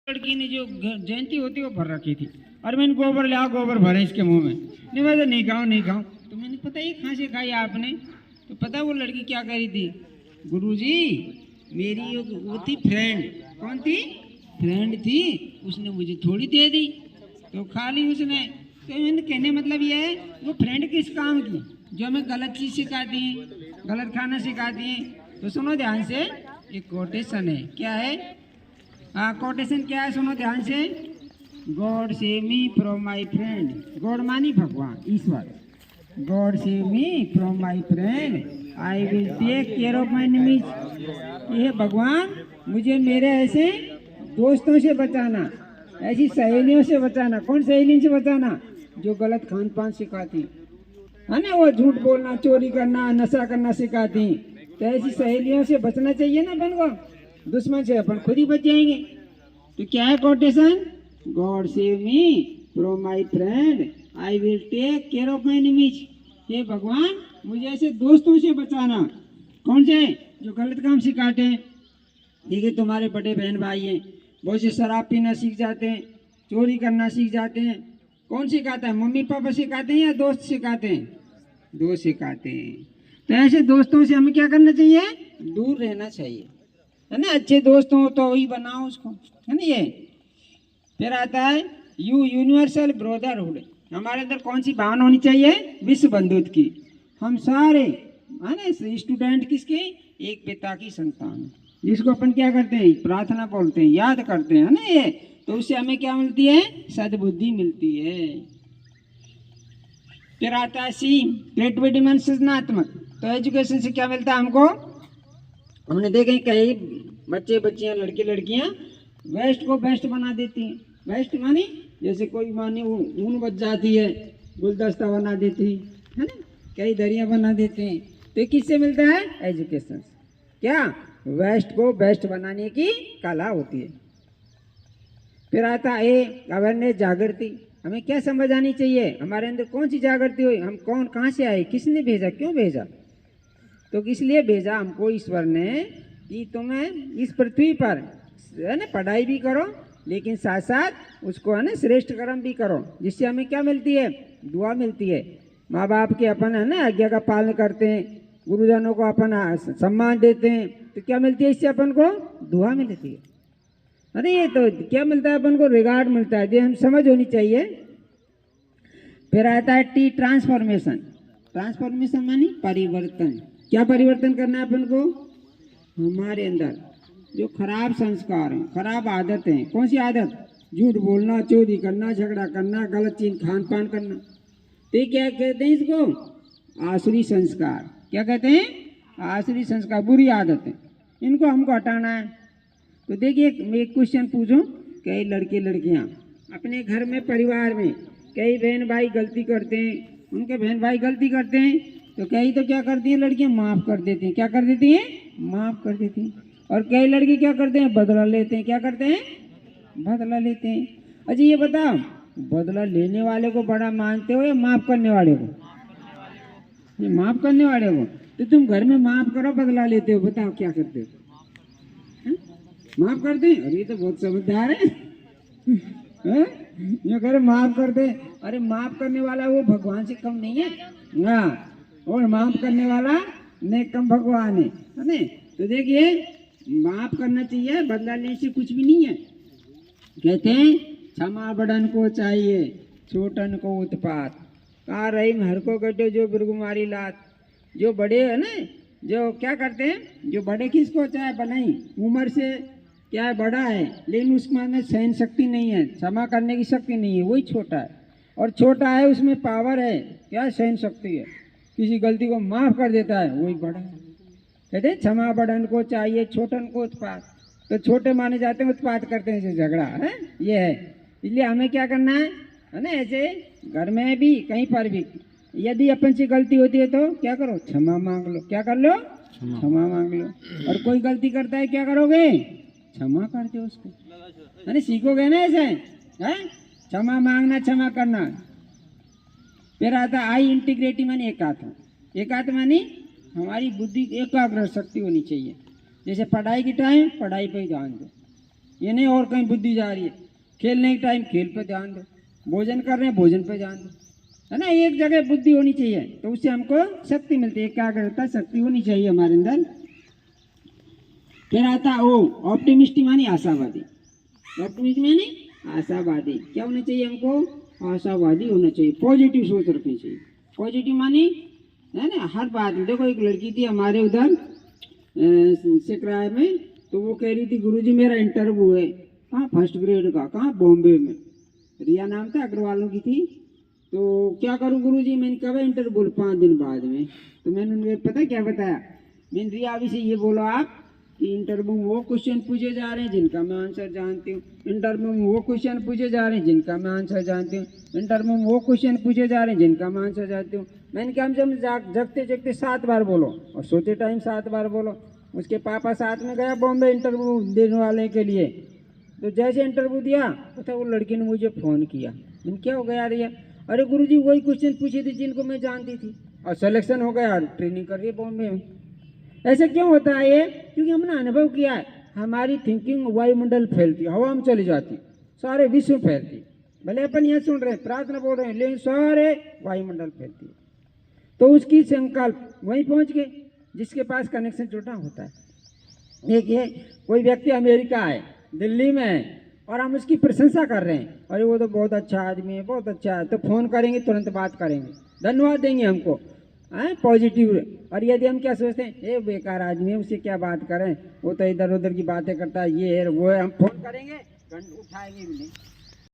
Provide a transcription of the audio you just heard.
लड़की ने जो जयंती होती है वो भर रखी थी और मैंने गोबर लिया, गोबर भरे इसके मुंह में। नहीं मैं तो नहीं खाऊं नहीं खाऊं। तो मैंने पता ही कहाँ से खाई आपने। तो पता वो लड़की क्या कह रही थी, गुरुजी मेरी वो थी फ्रेंड। कौन थी? फ्रेंड थी, उसने मुझे थोड़ी दे दी तो खा ली उसने। तो मैंने कहने मतलब ये है वो फ्रेंड किस काम की, जो हमें गलत चीज़ सिखाती हैं, गलत खाना सिखाती हैं। तो सुनो ध्यान से, एक कोटेशन है। क्या है? कोटेशन क्या है, सुनो ध्यान से। God save me from my friend. God मानी भगवान, ईश्वर। God save me from my friend, I will take care of my enemies. ये भगवान मुझे मेरे ऐसे दोस्तों से बचाना, ऐसी सहेलियों से बचाना। कौन सहेलियों से बचाना? जो गलत खान पान सिखाती है ना, वो झूठ बोलना, चोरी करना, नशा करना सिखाती। तो ऐसी सहेलियों से बचना चाहिए ना अपन को, दुश्मन से अपन खुद ही बच जाएंगे। तो क्या है quotation? God save me from my friend, I will take care of my enemies. हे भगवान मुझे ऐसे दोस्तों से बचाना। कौन से? जो गलत काम सिखाते हैं। देखिए तुम्हारे बड़े बहन भाई हैं, बहुत से शराब पीना सीख जाते हैं, चोरी करना सीख जाते हैं। कौन सिखाता है? मम्मी पापा सिखाते हैं या दोस्त सिखाते हैं? दोस्त सिखाते हैं। तो ऐसे दोस्तों से हमें क्या करना चाहिए? दूर रहना चाहिए, है ना। अच्छे दोस्त हो तो वही बनाओ उसको, है ना। ये फिर आता है यूनिवर्सल ब्रदरहुड। हमारे अंदर कौन सी भावना होनी चाहिए? विश्व बंधुत्व की। हम सारे, है ना, स्टूडेंट किसके? एक पिता की संतान, जिसको अपन क्या करते हैं? प्रार्थना बोलते हैं, याद करते हैं, है ना। ये तो उससे हमें क्या मिलती है? सद्बुद्धि मिलती है। फिर आता है सी क्रिएटिविटी मन सृजनात्मक। तो एजुकेशन से क्या मिलता है हमको? हमने देखे कई बच्चे बच्चियां, लड़के लड़कियां वेस्ट को बेस्ट बना देती हैं। वेस्ट मानी जैसे कोई मानी ऊन बच जाती है, गुलदस्ता बना देती है ना, कई दरिया बना देते हैं। तो किससे मिलता है? एजुकेशन। क्या? वेस्ट को बेस्ट बनाने की कला होती है। फिर आता है अवेयरनेस, जागृति। हमें क्या समझ आनी चाहिए? हमारे अंदर कौन सी जागृति हुई, हम कौन, कहाँ से आए, किसने भेजा, क्यों भेजा। तो इसलिए भेजा हमको ईश्वर ने कि तुम्हें इस पृथ्वी पर, है ना, पढ़ाई भी करो लेकिन साथ साथ उसको, है ना, श्रेष्ठ कर्म भी करो। जिससे हमें क्या मिलती है? दुआ मिलती है। माँ बाप के अपन, है ना, आज्ञा का पालन करते हैं, गुरुजनों को अपन सम्मान देते हैं, तो क्या मिलती है इससे अपन को? दुआ मिलती है। अरे ये तो क्या मिलता है अपन को? रिगार्ड मिलता है, जो हम समझ होनी चाहिए। फिर आता है टी ट्रांसफॉर्मेशन। ट्रांसफॉर्मेशन मानी परिवर्तन। क्या परिवर्तन करना है अपन को? हमारे अंदर जो खराब संस्कार हैं, खराब आदत हैं। कौन सी आदत? झूठ बोलना, चोरी करना, झगड़ा करना, गलत चीज खान पान करना। तो क्या कहते हैं इसको? आसुरी संस्कार। क्या कहते हैं? आसुरी संस्कार, बुरी आदत है। इनको हमको हटाना है। तो देखिए मैं एक क्वेश्चन पूछूं, कई लड़के लड़कियां अपने घर में, परिवार में कई बहन भाई गलती करते हैं, उनके बहन भाई गलती करते हैं तो कई तो क्या करती हैं लड़कियां? माफ़ कर देती हैं। क्या कर देती हैं? माफ़ कर देती हैं। और कई लड़के क्या करते हैं? बदला लेते हैं। क्या करते हैं? बदला लेते हैं। अच्छा ये बताओ, बदला लेने वाले को बड़ा मानते हो या माफ़ करने वाले को? ये माफ़ करने वाले को। तो तुम घर में माफ़ करो, बदला लेते हो, बताओ क्या करते हो? माफ कर दे, अरे ये तो बहुत समझदार है, ये करे माफ कर दे। अरे माफ करने वाला वो भगवान से कम नहीं है ना, और माफ करने वाला ने कम भगवान है ना। तो देखिए माफ करना चाहिए, बदला लेने से कुछ भी नहीं है। कहते हैं क्षमा बड़न को चाहिए, छोटन को उत्पात। कहा रही हर को गड्ढे जो बिरगुमारी लात। जो बड़े है ना, जो क्या करते हैं, जो बड़े किसको चाहे बनाई उम्र से, क्या है, बड़ा है लेकिन उसके अंदर सहन शक्ति नहीं है, क्षमा करने की शक्ति नहीं है, वही छोटा है। और छोटा है उसमें पावर है, क्या सहन शक्ति है, किसी गलती को माफ कर देता है, वही बड़ा है। कहते हैं क्षमा बड़न को चाहिए, छोटन को उत्पात। तो छोटे माने जाते हैं, उत्पात करते हैं, जैसे झगड़ा है, ये है। इसलिए हमें क्या करना है ना, ऐसे घर में भी कहीं पर भी यदि अपन से गलती होती है तो क्या करो? क्षमा मांग लो। क्या कर लो? क्षमा मांग लो। और कोई गलती करता है क्या करोगे? क्षमा कर दो उसको, है ना, सीखोगे ना ऐसे, है क्षमा मांगना, क्षमा करना। फिर आता आई इंटीग्रिटी मानी एकात्म। एकात्म मानी हमारी बुद्धि एकाग्र शक्ति होनी चाहिए। जैसे पढ़ाई की टाइम पढ़ाई पे ही ध्यान दो, ये नहीं और कहीं बुद्धि जा रही है। खेलने के टाइम खेल पे ध्यान दो, भोजन कर रहे हैं भोजन पे ध्यान दो, है ना। एक जगह बुद्धि होनी चाहिए, तो उससे हमको शक्ति मिलती है, एकाग्रता शक्ति होनी चाहिए हमारे अंदर। फिर आता ओ ऑप्टिमिस्टिक मानी आशावादी। ऑप्टिमिस्ट मानी आशावादी। क्या होना चाहिए हमको? आशावादी होना चाहिए, पॉजिटिव सोच रखनी चाहिए। पॉजिटिव मानी, है ना, हर बात में। देखो एक लड़की थी हमारे उधर सिकराय में, तो वो कह रही थी गुरुजी मेरा इंटरव्यू है। कहाँ? फर्स्ट ग्रेड का। कहाँ? बॉम्बे में। रिया नाम था, अग्रवालों की थी। तो क्या करूँ गुरुजी? मैंने कहा इंटरव्यू 5 दिन बाद में। तो मैंने उन्हें पता क्या बताया? मैंने रिया अभी से ये बोलो आप कि इंटरव्यू में वो क्वेश्चन पूछे जा रहे हैं जिनका मैं आंसर जानती हूँ, इंटरव्यू में वो क्वेश्चन पूछे जा रहे हैं जिनका मैं आंसर जानती हूँ, इंटरव्यू में वो क्वेश्चन पूछे जा रहे हैं जिनका मैं आंसर जानती हूँ। मैंने कहा जब जगते जगते 7 बार बोलो और सोते टाइम 7 बार बोलो। उसके पापा साथ में गया बॉम्बे इंटरव्यू देने वाले के लिए। तो जैसे इंटरव्यू दिया तो वो लड़की ने मुझे फ़ोन किया। मैंने क्या हो गया रिया? अरे गुरुजी वही क्वेश्चन पूछे थे जिनको मैं जानती थी और सिलेक्शन हो गया, ट्रेनिंग कर रही है बॉम्बे में। ऐसे क्यों होता है ये? क्योंकि हमने अनुभव किया है, हमारी थिंकिंग वायुमंडल फैलती, हवा में चली जाती, सारे विश्व में फैलती। भले अपन यहाँ सुन रहे हैं, प्रार्थना बोल रहे हैं, लेकिन सारे वायुमंडल फैलती है। तो उसकी संकल्प वहीं पहुँच गए जिसके पास कनेक्शन छोटा होता है। एक ये कोई व्यक्ति अमेरिका है, दिल्ली में है, और हम उसकी प्रशंसा कर रहे हैं, अरे वो तो बहुत अच्छा आदमी है, बहुत अच्छा है, तो फ़ोन करेंगे, तुरंत बात करेंगे, धन्यवाद देंगे हमको, हैं, पॉजिटिव। और यदि हम क्या सोचते हैं, ये बेकार आदमी है, उससे क्या बात करें, वो तो इधर उधर की बातें करता है, ये है वो है, हम फ़ोन करेंगे, उठाएंगे भी नहीं।